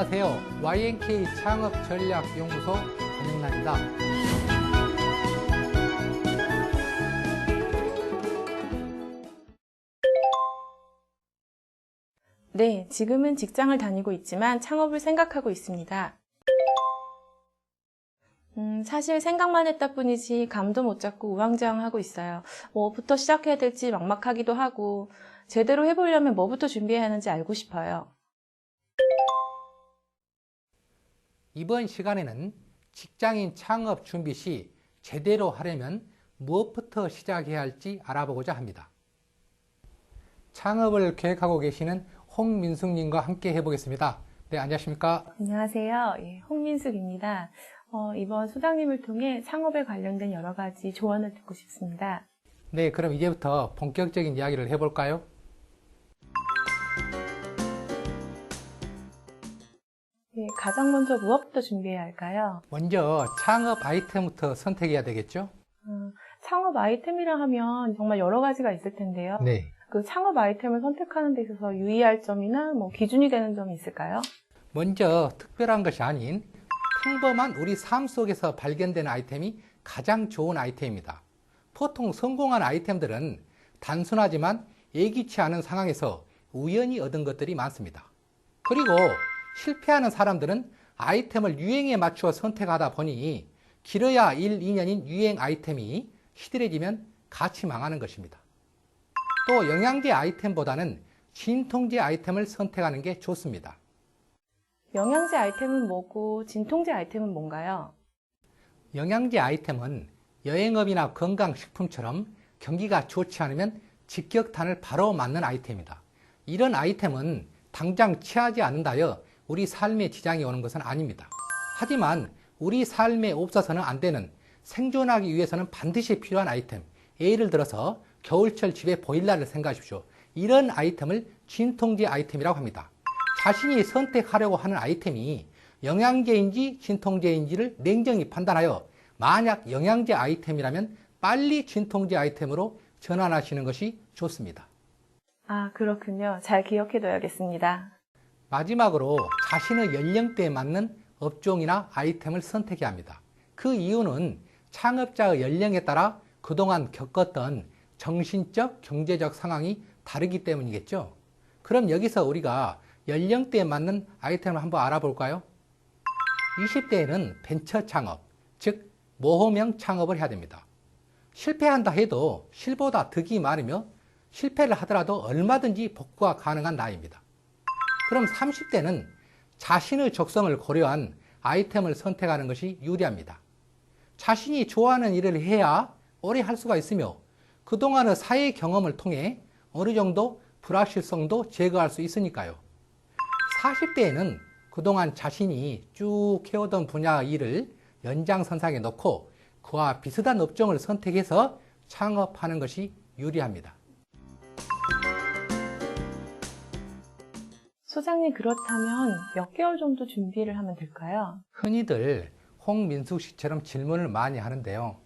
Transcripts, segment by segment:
안녕하세요. YNK 창업전략연구소 전영남입니다. 네, 지금은 직장을 다니고 있지만 창업을 생각하고 있습니다. 사실 생각만 했다 뿐이지 감도 못 잡고 우왕좌왕하고 있어요. 뭐부터 시작해야 될지 막막하기도 하고 제대로 해보려면 뭐부터 준비해야 하는지 알고 싶어요. 이번 시간에는 직장인 창업 준비 시 제대로 하려면 무엇부터 시작해야 할지 알아보고자 합니다. 창업을 계획하고 계시는 홍민숙님과 함께 해보겠습니다. 네, 안녕하십니까? 안녕하세요. 홍민숙입니다. 이번 소장님을 통해 창업에 관련된 여러 가지 조언을 듣고 싶습니다. 네, 그럼 이제부터 본격적인 이야기를 해볼까요? 네, 가장 먼저 무엇부터 준비해야 할까요? 먼저 창업 아이템부터 선택해야 되겠죠? 창업 아이템이라 하면 정말 여러 가지가 있을 텐데요. 네. 그 창업 아이템을 선택하는 데 있어서 유의할 점이나 기준이 되는 점이 있을까요? 먼저 특별한 것이 아닌 평범한 우리 삶 속에서 발견되는 아이템이 가장 좋은 아이템입니다. 보통 성공한 아이템들은 단순하지만 예기치 않은 상황에서 우연히 얻은 것들이 많습니다. 그리고 실패하는 사람들은 아이템을 유행에 맞추어 선택하다 보니 길어야 1, 2년인 유행 아이템이 시들해지면 같이 망하는 것입니다. 또 영양제 아이템보다는 진통제 아이템을 선택하는 게 좋습니다. 영양제 아이템은 뭐고 진통제 아이템은 뭔가요? 영양제 아이템은 여행업이나 건강식품처럼 경기가 좋지 않으면 직격탄을 바로 맞는 아이템이다. 이런 아이템은 당장 취하지 않는다여 우리 삶에 지장이 오는 것은 아닙니다. 하지만 우리 삶에 없어서는 안 되는 생존하기 위해서는 반드시 필요한 아이템, 예를 들어서 겨울철 집에 보일러를 생각하십시오. 이런 아이템을 진통제 아이템이라고 합니다. 자신이 선택하려고 하는 아이템이 영양제인지 진통제인지를 냉정히 판단하여 만약 영양제 아이템이라면 빨리 진통제 아이템으로 전환하시는 것이 좋습니다. 아, 그렇군요. 잘 기억해둬야겠습니다. 마지막으로 자신의 연령대에 맞는 업종이나 아이템을 선택해야 합니다. 그 이유는 창업자의 연령에 따라 그동안 겪었던 정신적, 경제적 상황이 다르기 때문이겠죠. 그럼 여기서 우리가 연령대에 맞는 아이템을 한번 알아볼까요? 20대에는 벤처 창업, 즉 모험형 창업을 해야 됩니다. 실패한다 해도 실보다 득이 많으며 실패를 하더라도 얼마든지 복구가 가능한 나이입니다. 그럼 30대는 자신의 적성을 고려한 아이템을 선택하는 것이 유리합니다. 자신이 좋아하는 일을 해야 오래 할 수가 있으며 그동안의 사회 경험을 통해 어느 정도 불확실성도 제거할 수 있으니까요. 40대에는 그동안 자신이 쭉 해오던 분야의 일을 연장선상에 놓고 그와 비슷한 업종을 선택해서 창업하는 것이 유리합니다. 소장님, 그렇다면 몇 개월 정도 준비를 하면 될까요? 흔히들 홍민숙 씨처럼 질문을 많이 하는데요.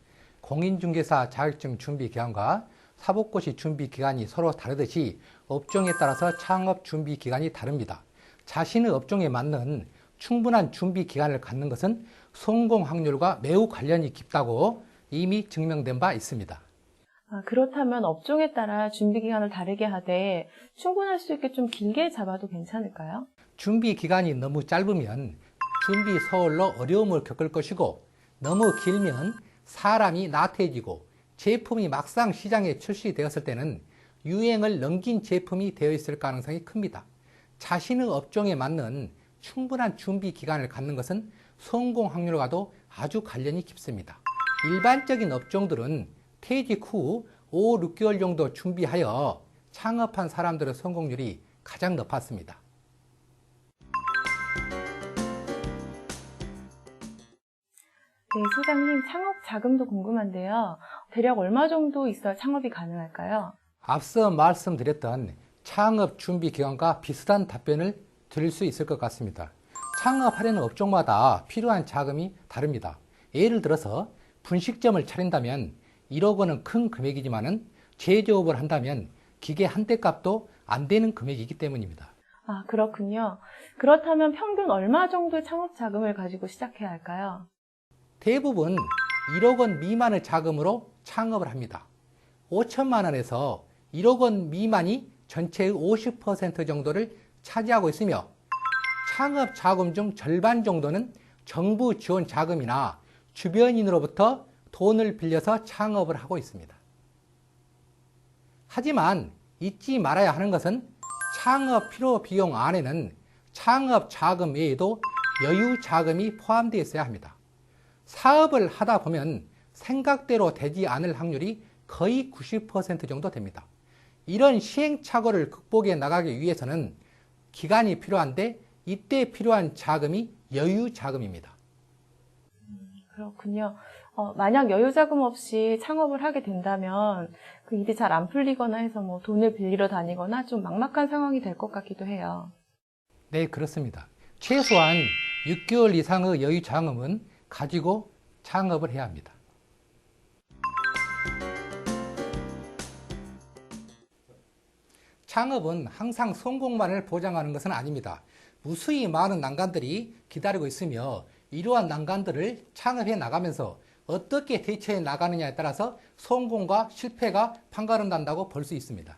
공인중개사 자격증 준비 기간과 사법고시 준비 기간이 서로 다르듯이 업종에 따라서 창업 준비 기간이 다릅니다. 자신의 업종에 맞는 충분한 준비 기간을 갖는 것은 성공 확률과 매우 관련이 깊다고 이미 증명된 바 있습니다. 그렇다면 업종에 따라 준비 기간을 다르게 하되 충분할 수 있게 좀 길게 잡아도 괜찮을까요? 준비 기간이 너무 짧으면 준비 서울로 어려움을 겪을 것이고 너무 길면 사람이 나태해지고 제품이 막상 시장에 출시되었을 때는 유행을 넘긴 제품이 되어 있을 가능성이 큽니다. 자신의 업종에 맞는 충분한 준비 기간을 갖는 것은 성공 확률과도 아주 관련이 깊습니다. 일반적인 업종들은 퇴직 후 5, 6개월 정도 준비하여 창업한 사람들의 성공률이 가장 높았습니다. 네, 소장님, 창업 자금도 궁금한데요. 대략 얼마 정도 있어야 창업이 가능할까요? 앞서 말씀드렸던 창업 준비 기간과 비슷한 답변을 드릴 수 있을 것 같습니다. 창업하려는 업종마다 필요한 자금이 다릅니다. 예를 들어서 분식점을 차린다면 1억 원은 큰 금액이지만 제조업을 한다면 기계 한 대 값도 안 되는 금액이기 때문입니다. 아, 그렇군요. 그렇다면 평균 얼마 정도의 창업 자금을 가지고 시작해야 할까요? 대부분 1억 원 미만의 자금으로 창업을 합니다. 5천만 원에서 1억 원 미만이 전체의 50% 정도를 차지하고 있으며 창업 자금 중 절반 정도는 정부 지원 자금이나 주변인으로부터 돈을 빌려서 창업을 하고 있습니다. 하지만 잊지 말아야 하는 것은 창업 필요 비용 안에는 창업 자금 외에도 여유 자금이 포함되어 있어야 합니다. 사업을 하다 보면 생각대로 되지 않을 확률이 거의 90% 정도 됩니다. 이런 시행착오를 극복해 나가기 위해서는 기간이 필요한데 이때 필요한 자금이 여유 자금입니다. 그렇군요. 만약 여유 자금 없이 창업을 하게 된다면 그 일이 잘 안 풀리거나 해서 뭐 돈을 빌리러 다니거나 좀 막막한 상황이 될 것 같기도 해요. 네, 그렇습니다. 최소한 6개월 이상의 여유 자금은 가지고 창업을 해야 합니다. 창업은 항상 성공만을 보장하는 것은 아닙니다. 무수히 많은 난관들이 기다리고 있으며 이러한 난관들을 창업해 나가면서 어떻게 대처해 나가느냐에 따라서 성공과 실패가 판가름난다고 볼 수 있습니다.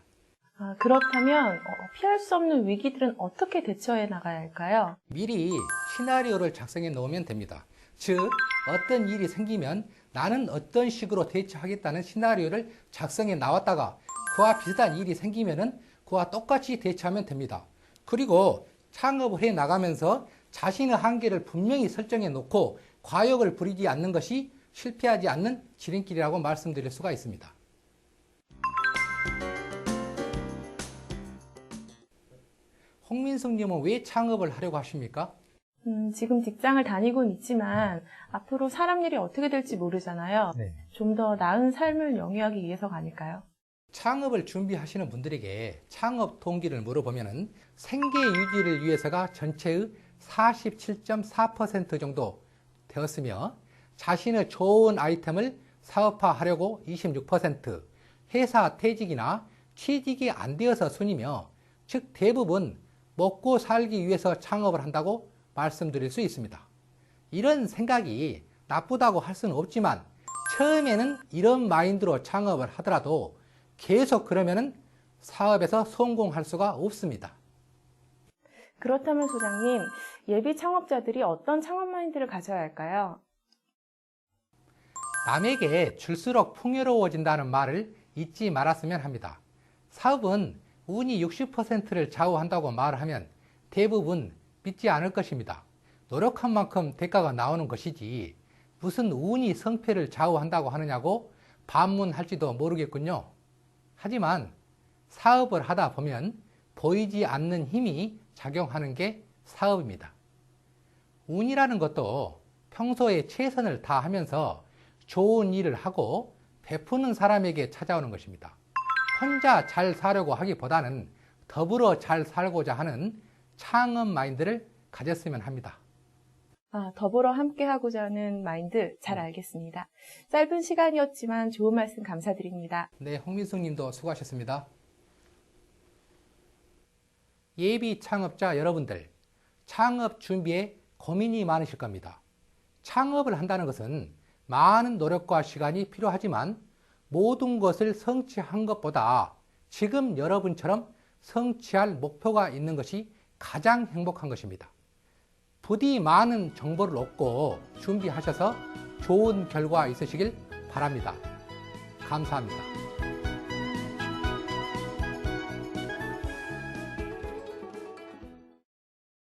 아, 그렇다면 피할 수 없는 위기들은 어떻게 대처해 나가야 할까요? 미리 시나리오를 작성해 놓으면 됩니다. 즉, 어떤 일이 생기면 나는 어떤 식으로 대처하겠다는 시나리오를 작성해 나왔다가 그와 비슷한 일이 생기면은 그와 똑같이 대처하면 됩니다. 그리고 창업을 해 나가면서 자신의 한계를 분명히 설정해 놓고 과욕을 부리지 않는 것이 실패하지 않는 지름길이라고 말씀드릴 수가 있습니다. 홍민숙님은 왜 창업을 하려고 하십니까? 지금 직장을 다니고는 있지만 앞으로 사람 일이 어떻게 될지 모르잖아요. 네. 좀 더 나은 삶을 영위하기 위해서가 아닐까요? 창업을 준비하시는 분들에게 창업 동기를 물어보면 생계 유지를 위해서가 전체의 47.4% 정도 되었으며 자신의 좋은 아이템을 사업화하려고 26%, 회사 퇴직이나 취직이 안 되어서 순이며 즉 대부분 먹고 살기 위해서 창업을 한다고 말씀드릴 수 있습니다. 이런 생각이 나쁘다고 할 수는 없지만 처음에는 이런 마인드로 창업을 하더라도 계속 그러면은 사업에서 성공할 수가 없습니다. 그렇다면 소장님, 예비 창업자들이 어떤 창업 마인드를 가져야 할까요? 남에게 줄수록 풍요로워진다는 말을 잊지 말았으면 합니다. 사업은 운이 60%를 좌우한다고 말하면 대부분 믿지 않을 것입니다. 노력한 만큼 대가가 나오는 것이지 무슨 운이 성패를 좌우한다고 하느냐고 반문할지도 모르겠군요. 하지만 사업을 하다 보면 보이지 않는 힘이 작용하는 게 사업입니다. 운이라는 것도 평소에 최선을 다하면서 좋은 일을 하고 베푸는 사람에게 찾아오는 것입니다. 혼자 잘 사려고 하기보다는 더불어 잘 살고자 하는 창업 마인드를 가졌으면 합니다. 더불어 함께 하고자 하는 마인드 잘 알겠습니다. 짧은 시간이었지만 좋은 말씀 감사드립니다. 네, 홍민숙 님도 수고하셨습니다. 예비 창업자 여러분들, 창업 준비에 고민이 많으실 겁니다. 창업을 한다는 것은 많은 노력과 시간이 필요하지만 모든 것을 성취한 것보다 지금 여러분처럼 성취할 목표가 있는 것이 가장 행복한 것입니다. 부디 많은 정보를 얻고 준비하셔서 좋은 결과 있으시길 바랍니다. 감사합니다.